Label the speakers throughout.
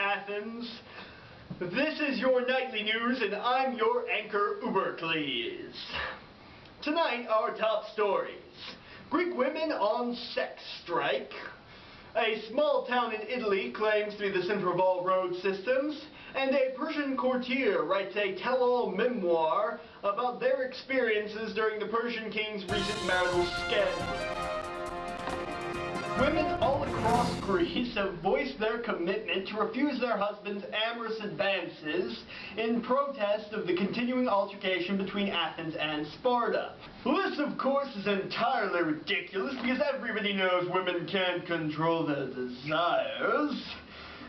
Speaker 1: Athens. This is your nightly news, and I'm your anchor, Ubercles. Tonight, our top stories. Greek women on sex strike. A small town in Italy claims to be the center of all road systems. And a Persian courtier writes a tell-all memoir about their experiences during the Persian king's recent marital scandal. Women all across Greece have voiced their commitment to refuse their husbands' amorous advances in protest of the continuing altercation between Athens and Sparta. This, of course, is entirely ridiculous because everybody knows women can't control their desires.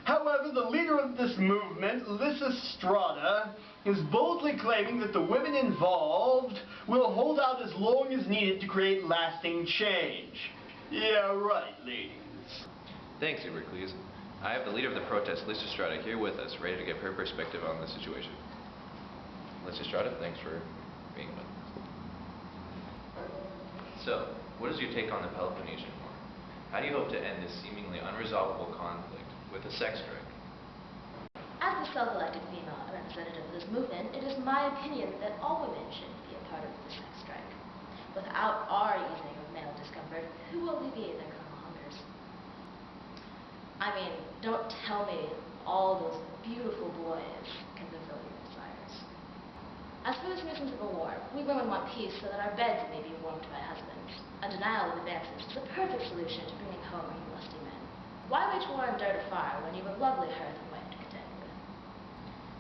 Speaker 1: However, the leader of this movement, Lysistrata, is boldly claiming that the women involved will hold out as long as needed to create lasting change. Yeah, right, ladies.
Speaker 2: Thanks, Ubercles. I have the leader of the protest, Lysistrata, here with us, ready to give her perspective on the situation. Lysistrata, thanks for being with us. So, what is your take on the Peloponnesian War? How do you hope to end this seemingly unresolvable conflict with a sex strike?
Speaker 3: As the self-elected female representative of this movement, it is my opinion that all women should be a part of the sex strike. Without our easing of male discomfort, who will alleviate their carnal hungers? I mean, don't tell me all those beautiful boys can fulfill your desires. As for this nuisance of a war, we women want peace so that our beds may be warmed by husbands. A denial of advances is the perfect solution to bringing home our lusty men. Why wage war and dart afire when you have lovely hearth and wife to contend with?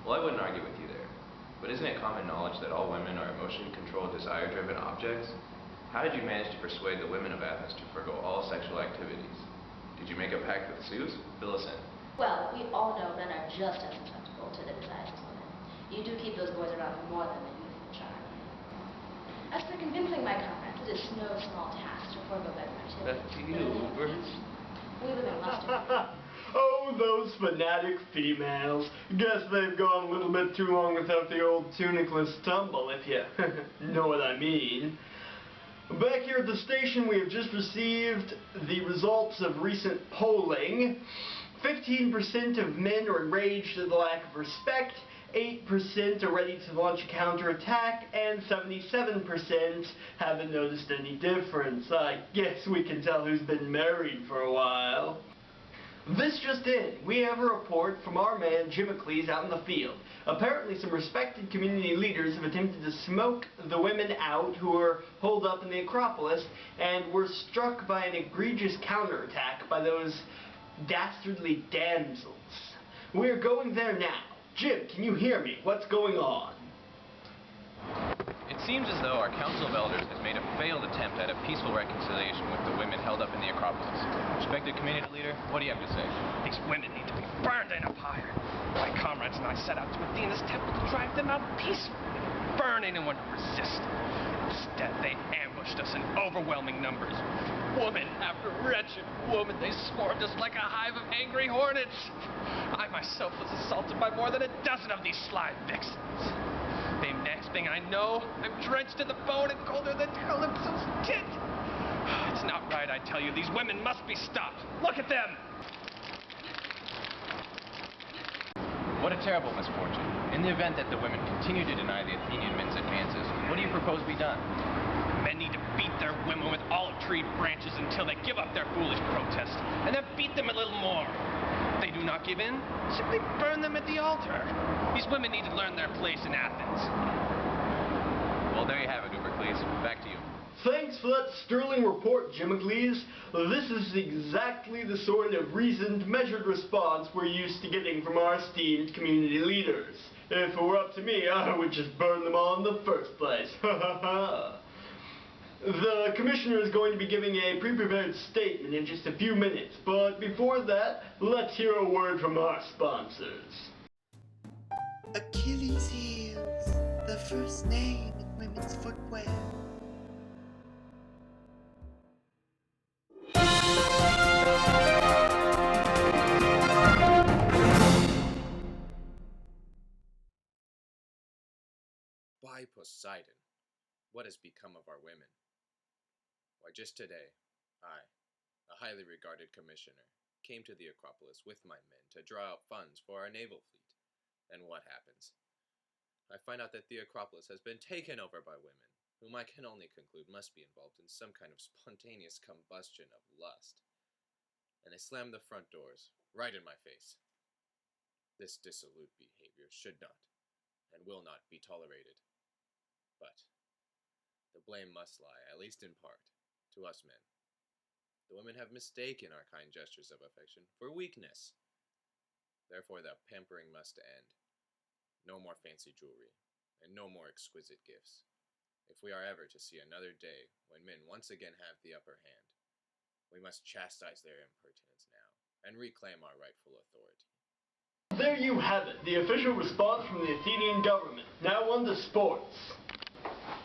Speaker 2: Well, I wouldn't argue with you there. But isn't it common knowledge that all women are emotion-controlled, desire-driven objects? How did you manage to persuade the women of Athens to forgo all sexual activities? Did you make a pact with Zeus? Fill us in.
Speaker 3: Well, we all know men are just as susceptible to the desires of women. You do keep those boys around for more than their youthful charm. As for convincing my comrades, it is no small task to forego better activities.
Speaker 2: That's you, Uber.
Speaker 3: We live in Luster.
Speaker 1: Oh, those fanatic females. Guess they've gone a little bit too long without the old tunicless tumble, if you know what I mean. Back here at the station, we have just received the results of recent polling. 15% of men are enraged at the lack of respect, 8% are ready to launch a counterattack, and 77% haven't noticed any difference. I guess we can tell who's been married for a while. This just in, we have a report from our man Jimicles out in the field. Apparently some respected community leaders have attempted to smoke the women out who were holed up in the Acropolis and were struck by an egregious counterattack by those dastardly damsels. We're going there now. Jim, can you hear me? What's going on?
Speaker 2: It seems as though our Council of Elders has made a failed attempt at a peaceful reconciliation with the women held up in the Acropolis. Respected community leader, what do you have to say?
Speaker 4: These women need to be burned in a pyre. My comrades and I set out to Athena's temple to drive them out peacefully, burn anyone who resisted. Instead, they ambushed us in overwhelming numbers. Woman after wretched woman, they swarmed us like a hive of angry hornets. I myself was assaulted by more than a dozen of these sly vixens. The next thing I know, I'm drenched to the bone and colder than Calypso's tit. It's not right, I tell you. These women must be stopped. Look at them.
Speaker 2: What a terrible misfortune. In the event that the women continue to deny the Athenian men's advances, what do you propose be done?
Speaker 4: Men need to beat their women with olive tree branches until they give up their foolish protest, and then beat them a little more. If they do not give in, simply burn them at the altar. These women need to learn their place in Athens.
Speaker 2: Well, there you have it, Ubercles. Back to you.
Speaker 1: Thanks for that sterling report, Jimicles. This is exactly the sort of reasoned, measured response we're used to getting from our esteemed community leaders. If it were up to me, I would just burn them all in the first place. The commissioner is going to be giving a pre-prepared statement in just a few minutes, but before that, let's hear a word from our sponsors.
Speaker 5: Achilles' heels, the first name in women's footwear.
Speaker 6: By Poseidon, what has become of our women? Why, just today, I, a highly regarded commissioner, came to the Acropolis with my men to draw out funds for our naval fleet. And what happens? I find out that the Acropolis has been taken over by women, whom I can only conclude must be involved in some kind of spontaneous combustion of lust. And they slam the front doors, right in my face. This dissolute behavior should not, and will not, be tolerated. But the blame must lie, at least in part, to us men. The women have mistaken our kind gestures of affection for weakness. Therefore the pampering must end. No more fancy jewelry, and no more exquisite gifts, if we are ever to see another day when men once again have the upper hand. We must chastise their impertinence now, and reclaim our rightful authority.
Speaker 1: There you have it, the official response from the Athenian government. Now on to sports.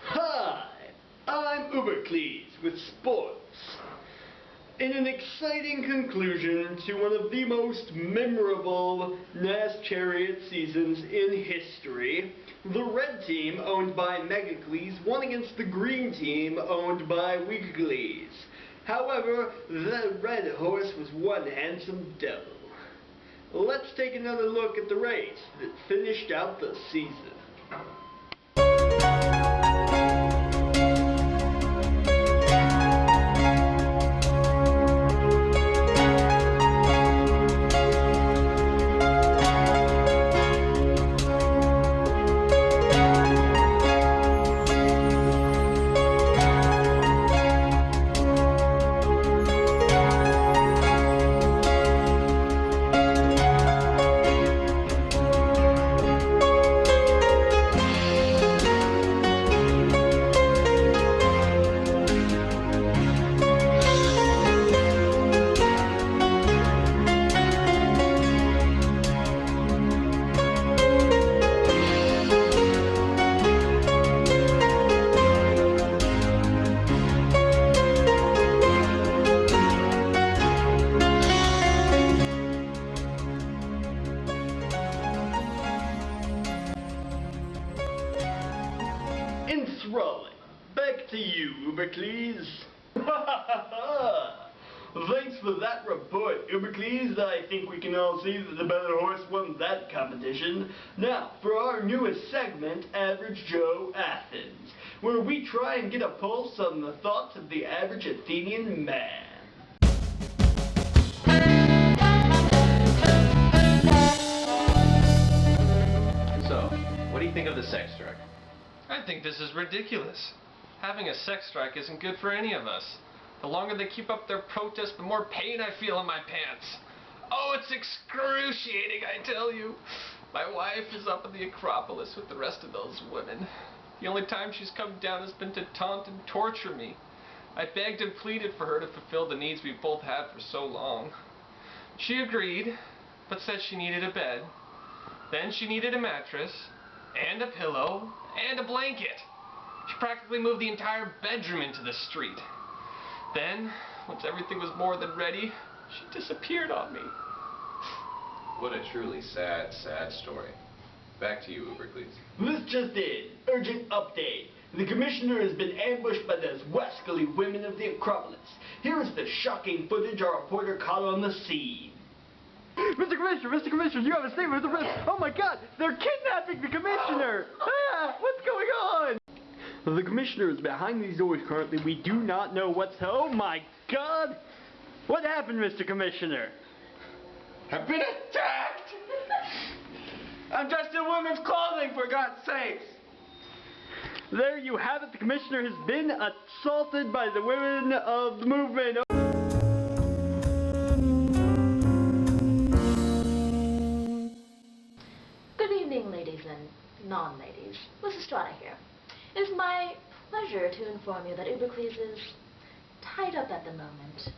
Speaker 1: Hi, I'm Ubercles with sports. In an exciting conclusion to one of the most memorable NAS Chariot seasons in history, the red team, owned by Megacles, won against the green team, owned by Weakcles. However, the red horse was one handsome devil. Let's take another look at the race that finished out the season. Enthralling. Back to you, Ubercles. Thanks for that report, Ubercles. I think we can all see that the better horse won that competition. Now, for our newest segment, Average Joe Athens, where we try and get a pulse on the thoughts of the average Athenian man.
Speaker 2: So, what do you think of the sex strike?
Speaker 4: I think this is ridiculous. Having a sex strike isn't good for any of us. The longer they keep up their protest, the more pain I feel in my pants. Oh, it's excruciating, I tell you. My wife is up in the Acropolis with the rest of those women. The only time she's come down has been to taunt and torture me. I begged and pleaded for her to fulfill the needs we've both had for so long. She agreed, but said she needed a bed. Then she needed a mattress, and a pillow, and a blanket. She practically moved the entire bedroom into the street. Then, once everything was more than ready, she disappeared on me.
Speaker 2: What a truly sad, sad story. Back to you, Ubercles.
Speaker 1: This just in. Urgent update. The commissioner has been ambushed by those rascally women of the Acropolis. Here is the shocking footage our reporter caught on the scene. Mr. Commissioner, you have a statement with the press. Oh my god, they're kidnapping the commissioner! Ah, what's going on? The commissioner is behind these doors currently. We do not know what's... Oh my god! What happened, Mr. Commissioner?
Speaker 7: I've been attacked! I'm dressed in women's clothing, for God's sakes!
Speaker 1: There you have it. The commissioner has been assaulted by the women of the movement.
Speaker 3: Good evening, ladies and non-ladies. Lysistrata here. It is my pleasure to inform you that Ubercles is tied up at the moment.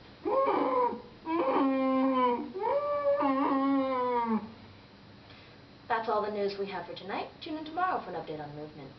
Speaker 3: That's all the news we have for tonight. Tune in tomorrow for an update on the movement.